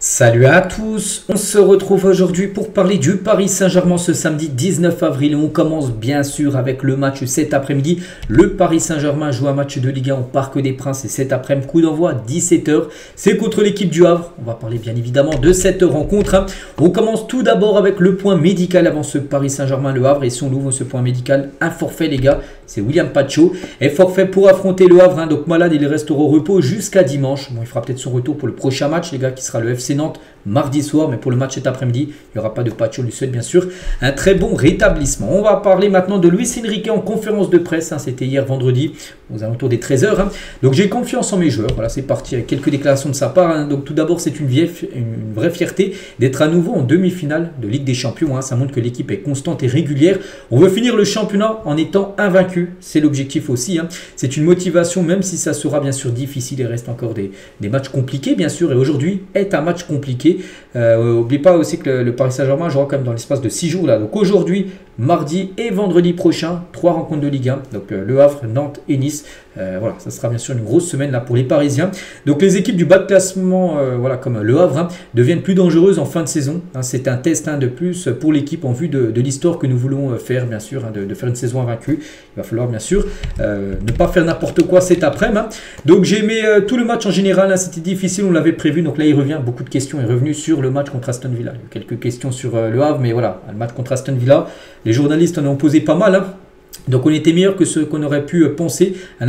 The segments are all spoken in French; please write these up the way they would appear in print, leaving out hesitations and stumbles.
Salut à tous, on se retrouve aujourd'hui pour parler du Paris Saint-Germain ce samedi 19 avril et on commence bien sûr avec le match cet après-midi. Le Paris Saint-Germain joue un match de Ligue 1 au Parc des Princes et cet après-midi, coup d'envoi 17h. C'est contre l'équipe du Havre, on va parler bien évidemment de cette rencontre. On commence tout d'abord avec le point médical avant ce Paris Saint-Germain-Le Havre et si on ouvre ce point médical, un forfait les gars, c'est William Pacho. Et forfait pour affronter le Havre, donc malade il restera au repos jusqu'à dimanche. Bon, il fera peut-être son retour pour le prochain match les gars qui sera le FC Nantes mardi soir, mais pour le match cet après-midi, il n'y aura pas de Pacho, lui souhaite bien sûr un très bon rétablissement. On va parler maintenant de Luis Enrique en conférence de presse, c'était hier vendredi aux alentours des 13h. Donc j'ai confiance en mes joueurs, voilà c'est parti avec quelques déclarations de sa part. Donc tout d'abord c'est une vraie fierté d'être à nouveau en demi-finale de Ligue des Champions, ça montre que l'équipe est constante et régulière. On veut finir le championnat en étant invaincu, c'est l'objectif aussi. C'est une motivation même si ça sera bien sûr difficile, il reste encore des matchs compliqués bien sûr et aujourd'hui est un match compliqué. N'oubliez pas aussi que le Paris Saint-Germain jouera quand même dans l'espace de 6 jours là. Donc aujourd'hui, mardi et vendredi prochain, 3 rencontres de Ligue 1. Donc Le Havre, Nantes et Nice. Voilà, ça sera bien sûr une grosse semaine là pour les Parisiens. Donc les équipes du bas de classement, voilà, comme Le Havre, deviennent plus dangereuses en fin de saison. C'est un test de plus pour l'équipe en vue de l'histoire que nous voulons faire, bien sûr, de faire une saison invaincue. Il va falloir bien sûr ne pas faire n'importe quoi cet après-midi. Donc j'ai aimé tout le match en général. C'était difficile, on l'avait prévu. Donc là il revient, beaucoup de questions est revenu sur le match contre Aston Villa. Il y a quelques questions sur Le Havre, mais voilà, le match contre Aston Villa, les journalistes en ont posé pas mal. Donc on était meilleur que ce qu'on aurait pu penser. Un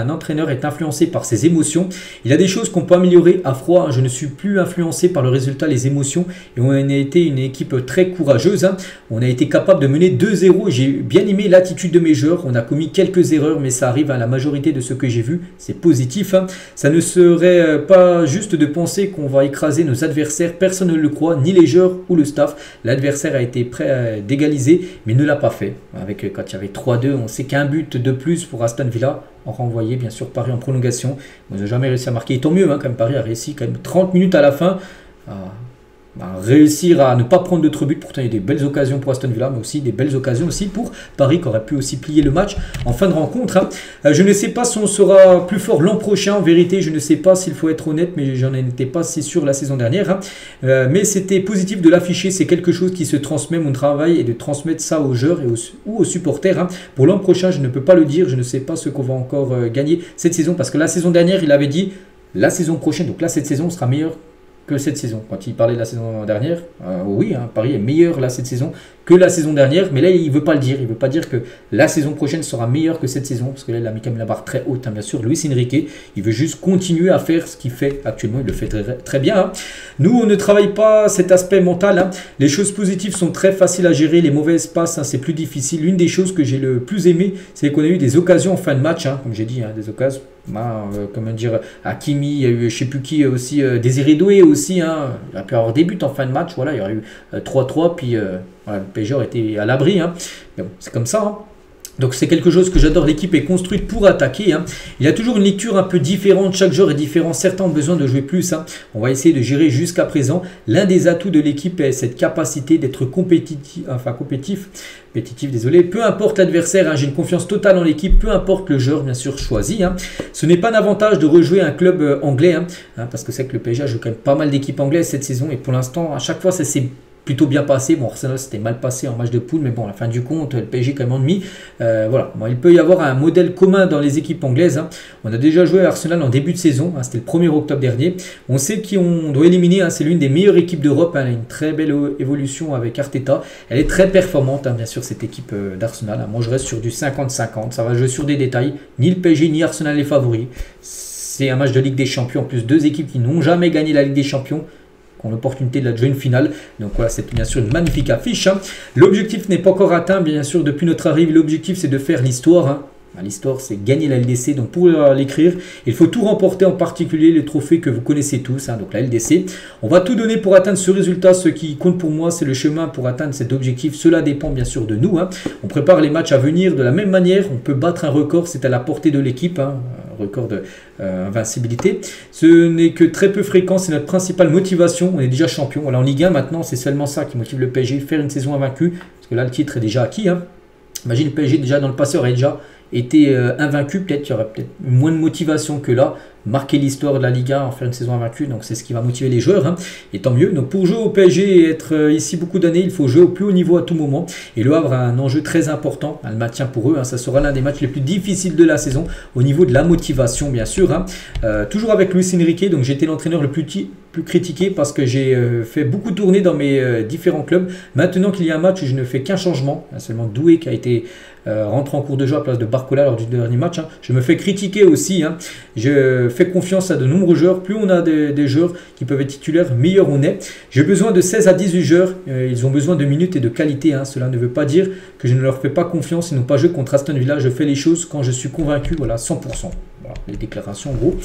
entraîneur est influencé par ses émotions. Il y a des choses qu'on peut améliorer à froid. Je ne suis plus influencé par le résultat, les émotions. Et on a été une équipe très courageuse. On a été capable de mener 2-0. J'ai bien aimé l'attitude de mes joueurs. On a commis quelques erreurs, mais ça arrive à la majorité de ce que j'ai vu. C'est positif. Ça ne serait pas juste de penser qu'on va écraser nos adversaires. Personne ne le croit, ni les joueurs ou le staff. L'adversaire a été prêt d'égaliser, mais ne l'a pas fait. Quand il y avait 3-2, on sait qu'un but de plus pour Aston Villa en renvoyé bien sûr Paris en prolongation. Ils n'ont jamais réussi à marquer. Et tant mieux, quand même Paris a réussi quand même 30 minutes à la fin à réussir à ne pas prendre d'autres buts. Pourtant il y a des belles occasions pour Aston Villa, mais aussi des belles occasions aussi pour Paris qui aurait pu aussi plier le match en fin de rencontre. Je ne sais pas si on sera plus fort l'an prochain. En vérité, je ne sais pas s'il faut être honnête, mais j'en étais pas si sûr la saison dernière. Mais c'était positif de l'afficher. C'est quelque chose qui se transmet, mon travail, et de transmettre ça aux joueurs ou aux supporters. Pour l'an prochain, je ne peux pas le dire. Je ne sais pas ce qu'on va encore gagner cette saison, parce que la saison dernière, il avait dit la saison prochaine. Donc là, cette saison sera meilleure que cette saison. Quand il parlait de la saison dernière, oui, Paris est meilleur là cette saison que la saison dernière, mais là il ne veut pas le dire. Il ne veut pas dire que la saison prochaine sera meilleure que cette saison, parce que là il a mis quand même la barre très haute, bien sûr. Luis Enrique, il veut juste continuer à faire ce qu'il fait actuellement, il le fait très bien. Nous, on ne travaille pas cet aspect mental. Les choses positives sont très faciles à gérer, les mauvaises passes, c'est plus difficile. L'une des choses que j'ai le plus aimé, c'est qu'on a eu des occasions en fin de match, comme j'ai dit, des occasions. Comment dire, Hakimi, il y a eu je sais plus qui aussi, Désiré Doué aussi, il a pu avoir des buts en fin de match, voilà, il y aurait eu 3-3, puis voilà, le PSG aurait été à l'abri, mais bon, c'est comme ça. Donc c'est quelque chose que j'adore, l'équipe est construite pour attaquer. Il y a toujours une lecture un peu différente, chaque joueur est différent, certains ont besoin de jouer plus. On va essayer de gérer jusqu'à présent. L'un des atouts de l'équipe est cette capacité d'être compétitif, désolé. Peu importe l'adversaire, j'ai une confiance totale en l'équipe, peu importe le joueur bien sûr choisi. Ce n'est pas un avantage de rejouer un club anglais, parce que c'est que le PSG a joué quand même pas mal d'équipes anglaises cette saison et pour l'instant à chaque fois ça s'est plutôt bien passé. Bon, Arsenal c'était mal passé en match de poule, mais bon, à la fin du compte, le PSG est quand même ennemi. Voilà, bon, il peut y avoir un modèle commun dans les équipes anglaises. On a déjà joué à Arsenal en début de saison, c'était le 1er octobre dernier. On sait qu'on doit éliminer, c'est l'une des meilleures équipes d'Europe. Elle a une très belle évolution avec Arteta. Elle est très performante, bien sûr, cette équipe d'Arsenal. Moi, je reste sur du 50-50. Ça va jouer sur des détails. Ni le PSG ni Arsenal les favoris. C'est un match de Ligue des Champions. En plus, deux équipes qui n'ont jamais gagné la Ligue des Champions, l'opportunité de la jouer une finale. Donc voilà, c'est bien sûr une magnifique affiche. L'objectif n'est pas encore atteint, bien sûr, depuis notre arrivée. L'objectif, c'est de faire l'histoire. L'histoire, c'est gagner la LDC. Donc pour l'écrire, il faut tout remporter, en particulier les trophées que vous connaissez tous. Donc la LDC. On va tout donner pour atteindre ce résultat. Ce qui compte pour moi, c'est le chemin pour atteindre cet objectif. Cela dépend bien sûr de nous. On prépare les matchs à venir de la même manière. On peut battre un record, c'est à la portée de l'équipe. Record de invincibilité. Ce n'est que très peu fréquent, c'est notre principale motivation. On est déjà champion. Voilà, en Ligue 1 maintenant, c'est seulement ça qui motive le PSG, faire une saison invaincue, parce que là le titre est déjà acquis. Imagine le PSG déjà dans le passé aurait déjà été invaincu, peut-être qu'il y aurait peut-être moins de motivation que là. marquer l'histoire de la Liga, en faire une saison invaincue. Donc c'est ce qui va motiver les joueurs, hein, et tant mieux. Donc pour jouer au PSG et être ici beaucoup d'années, il faut jouer au plus haut niveau à tout moment. Et le Havre a un enjeu très important, le maintien pour eux, hein, ça sera l'un des matchs les plus difficiles de la saison au niveau de la motivation, bien sûr, hein. Toujours avec Luis Enrique, donc j'étais l'entraîneur le plus critiqué parce que j'ai fait beaucoup tourner dans mes différents clubs. Maintenant qu'il y a un match où je ne fais qu'un changement, seulement Doué qui a été rentré en cours de jeu à la place de Barcola lors du dernier match, hein. Je me fais critiquer aussi, hein. Je fais confiance à de nombreux joueurs. Plus on a des joueurs qui peuvent être titulaires, meilleur on est. J'ai besoin de 16 à 18 joueurs. Ils ont besoin de minutes et de qualité, hein. Cela ne veut pas dire que je ne leur fais pas confiance. Ils n'ont pas joué contre Aston Villa. Je fais les choses quand je suis convaincu, voilà, 100%. Voilà, les déclarations en gros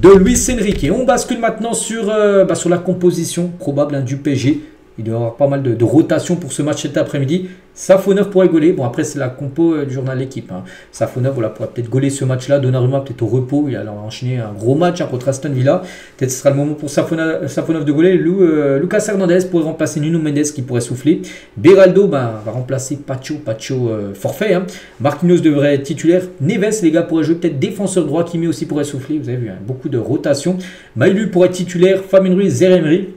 de Luis Enrique. On bascule maintenant sur la composition probable, hein, du PSG. Il doit y avoir pas mal de rotation pour ce match cet après-midi. Safonov pourrait gauler. Bon, après, c'est la compo du journal L'équipe, hein. Safonov, voilà, pourrait peut-être gauler ce match-là. Donnarumma peut-être au repos. Il a enchaîné un gros match, hein, contre Aston Villa. Peut-être ce sera le moment pour Safonov de gauler. Lucas Hernandez pourrait remplacer Nuno Mendes qui pourrait souffler. Beraldo va remplacer Pacho forfait, hein. Marquinhos devrait être titulaire. Neves, les gars, pourrait jouer peut-être défenseur droit. Kimi aussi pourrait souffler. Vous avez vu, hein, beaucoup de rotation. Maïlu pourrait être titulaire. Fabien Ruiz, Zaire Emery.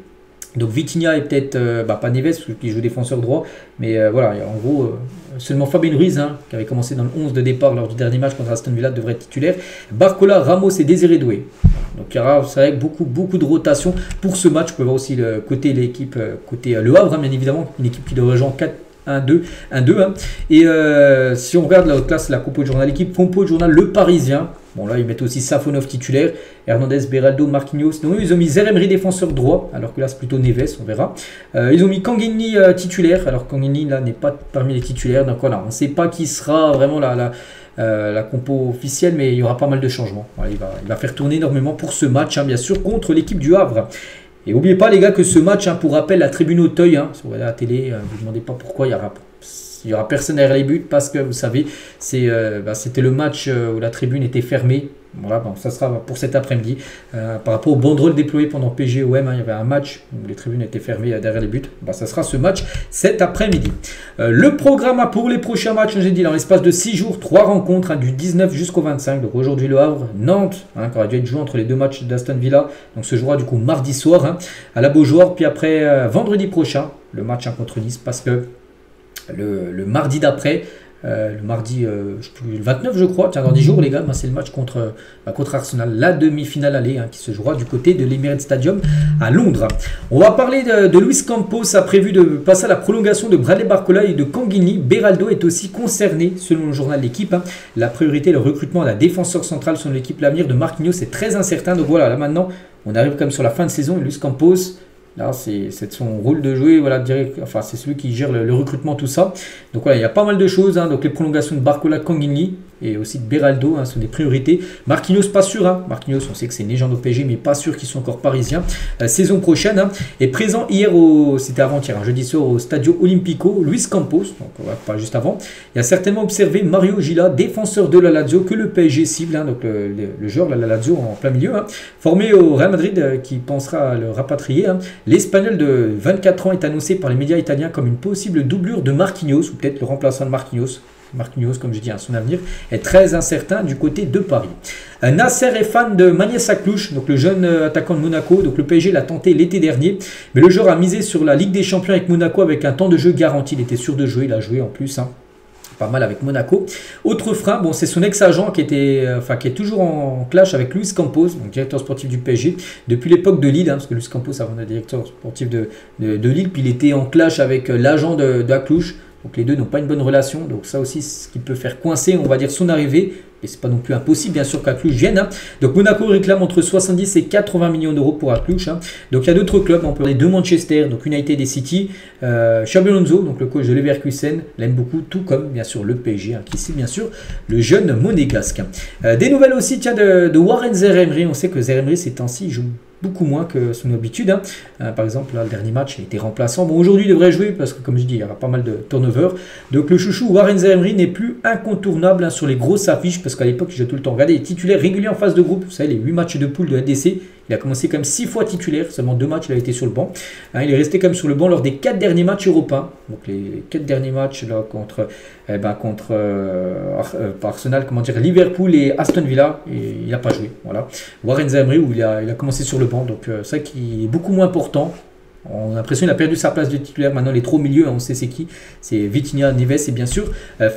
Donc Vitinha est peut-être, pas Neves qui joue défenseur droit, mais voilà, en gros, seulement Fabien Ruiz, hein, qui avait commencé dans le 11 de départ lors du dernier match contre Aston Villa, devrait être titulaire. Barcola, Ramos et Désiré Doué. Donc il y aura, c'est vrai, beaucoup de rotation pour ce match. On peut voir aussi le côté l'équipe, côté Le Havre, hein, bien évidemment, une équipe qui devrait jouer en 4-1-2, hein. Et si on regarde la compo de journal l'équipe, compo de journal Le Parisien. Bon, là, ils mettent aussi Safonov titulaire, Hernandez, Beraldo, Marquinhos. Donc, ils ont mis Zaire Emery défenseur droit, alors que là, c'est plutôt Neves, on verra. Ils ont mis Kanguini titulaire, alors Kanguini, là, n'est pas parmi les titulaires. Donc voilà, on ne sait pas qui sera vraiment la compo officielle, mais il y aura pas mal de changements. Voilà, il va faire tourner énormément pour ce match, hein, bien sûr, contre l'équipe du Havre. Et n'oubliez pas, les gars, que ce match, hein, pour rappel, la tribune Auteuil, hein, si vous regardez la télé, ne vous demandez pas pourquoi il y aura personne derrière les buts, parce que vous savez, c'était le match où la tribune était fermée. Voilà, bon, ça sera pour cet après-midi. Par rapport aux banderoles déployées pendant PGOM, hein, il y avait un match où les tribunes étaient fermées derrière les buts. Ça sera ce match cet après-midi. Le programme pour les prochains matchs, j'ai dit, dans l'espace de 6 jours, 3 rencontres, hein, du 19 jusqu'au 25. Donc aujourd'hui, Le Havre, Nantes, hein, qui aurait dû être joué entre les deux matchs d'Aston Villa. Donc ce jouera du coup mardi soir, hein, à la Beaujoire. Puis après, vendredi prochain, le match, hein, contre Nice, parce que le mardi d'après, le mardi je sais plus, le 29 je crois, tiens, dans 10 jours les gars, c'est le match contre Arsenal, la demi-finale aller, hein, qui se jouera du côté de l'Emirates Stadium à Londres. On va parler de Luis Campos, a prévu de passer à la prolongation de Bradley Barcola et de Kanguini. Beraldo est aussi concerné selon le journal L'équipe, hein. La priorité, le recrutement d'un défenseur central selon l'équipe. L'avenir de Marquinhos est très incertain, donc voilà, là maintenant on arrive quand même sur la fin de saison et Luis Campos, là, c'est son rôle de jouer, voilà, direct, enfin, c'est celui qui gère le recrutement, tout ça. Donc voilà, il y a pas mal de choses, hein. Donc les prolongations de Barcola, Kanguini et aussi de Beraldo, hein, sont des priorités. Marquinhos, pas sûr, hein. Marquinhos, on sait que c'est une légende au PSG, mais pas sûr qu'ils sont encore parisiens. Saison prochaine, hein. Et présent hier, c'était avant-hier, hein, jeudi soir, au Stadio Olimpico, Luis Campos, donc pas juste avant. Il a certainement observé Mario Gila, défenseur de la Lazio, que le PSG cible, hein, donc le joueur de la Lazio en plein milieu, hein, formé au Real Madrid, qui pensera à le rapatrier, hein. L'Espagnol de 24 ans est annoncé par les médias italiens comme une possible doublure de Marquinhos, ou peut-être le remplaçant de Marquinhos. Marquinhos, comme je dis, hein, son avenir est très incertain du côté de Paris. Nasser est fan de Magnès Aklouche, donc le jeune attaquant de Monaco. Donc le PSG l'a tenté l'été dernier, mais le joueur a misé sur la Ligue des Champions avec Monaco avec un temps de jeu garanti. Il était sûr de jouer, il a joué en plus, hein. Pas mal avec Monaco. Autre frein, bon, c'est son ex-agent qui est toujours en clash avec Luis Campos, donc directeur sportif du PSG, depuis l'époque de Lille, hein, parce que Luis Campos avant d'être directeur sportif de Lille, puis il était en clash avec l'agent de Aklouche. Donc les deux n'ont pas une bonne relation, donc ça aussi, ce qui peut faire coincer, on va dire, son arrivée. Et c'est pas non plus impossible, bien sûr, qu'Aklouche vienne, hein. Donc Monaco réclame entre 70 et 80 millions d'euros pour Aklouche, hein. Donc il y a d'autres clubs, on peut parler de Manchester, donc United et City. Xabi Alonso, donc le coach de Leverkusen, l'aime beaucoup, tout comme bien sûr le PSG, hein, qui c'est bien sûr le jeune monégasque. Des nouvelles aussi, tiens, de Warren Zaire Emery. On sait que Zaire Emery ces temps-ci joue beaucoup moins que son habitude, hein. Par exemple, là, le dernier match, il était remplaçant. Bon, aujourd'hui, il devrait jouer parce que, comme je dis, il y aura pas mal de turnover. Donc, le chouchou Warren Zaire Emery n'est plus incontournable, hein, sur les grosses affiches, parce qu'à l'époque, il jouait tout le temps. Regardez, il est titulaire régulier en phase de groupe. Vous savez, les 8 matchs de poule de LDC, Il a commencé quand même 6 fois titulaire, seulement 2 matchs il a été sur le banc. Hein, il est resté quand même sur le banc lors des 4 derniers matchs européens. Donc les 4 derniers matchs là, contre Arsenal, comment dire, Liverpool et Aston Villa, et il n'a pas joué. Voilà. Warren Zaïre où il a commencé sur le banc, donc ça qui est beaucoup moins important. On a l'impression qu'il a perdu sa place de titulaire. Maintenant, il est trop au milieu. Hein, on sait c'est qui. C'est Vitinha, Neves et bien sûr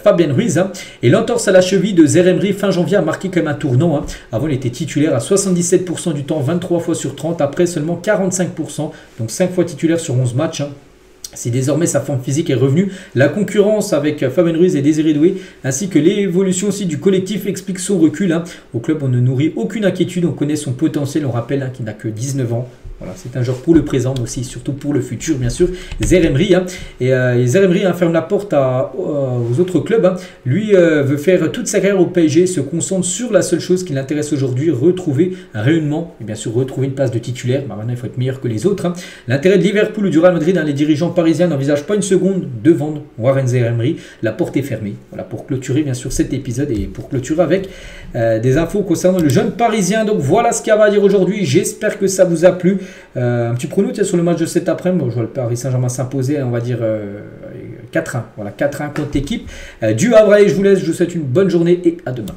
Fabien Ruiz. Hein. Et l'entorse à la cheville de Zaïre Emery fin janvier a marqué comme un tournant. Hein. Avant, il était titulaire à 77% du temps, 23 fois sur 30. Après, seulement 45%. Donc 5 fois titulaire sur 11 matchs. Hein. Si désormais sa forme physique est revenue, la concurrence avec Fabien Ruiz et Désiré Doué, ainsi que l'évolution aussi du collectif explique son recul. Hein. Au club, on ne nourrit aucune inquiétude. On connaît son potentiel. On rappelle hein, qu'il n'a que 19 ans. Voilà, c'est un joueur pour le présent, mais aussi surtout pour le futur, bien sûr. Zaïre Emery, hein, et Zaïre Emery hein, ferme la porte aux autres clubs. Hein. Lui veut faire toute sa carrière au PSG, se concentre sur la seule chose qui l'intéresse aujourd'hui, retrouver un rayonnement et bien sûr retrouver une place de titulaire. Bah, maintenant, il faut être meilleur que les autres. Hein. L'intérêt de Liverpool ou du Real Madrid, hein, les dirigeants parisiens n'envisagent pas une seconde de vendre Warren Zaïre Emery. La porte est fermée. Voilà, pour clôturer bien sûr cet épisode et pour clôturer avec des infos concernant le jeune parisien. Donc voilà ce qu'il y a à dire aujourd'hui. J'espère que ça vous a plu. Un petit prono sur le match de cet après-midi. Bon, je vois le Paris Saint-Germain s'imposer, on va dire 4-1. Voilà, 4-1 contre l'équipe du Havre. Allez, je vous laisse, je vous souhaite une bonne journée et à demain.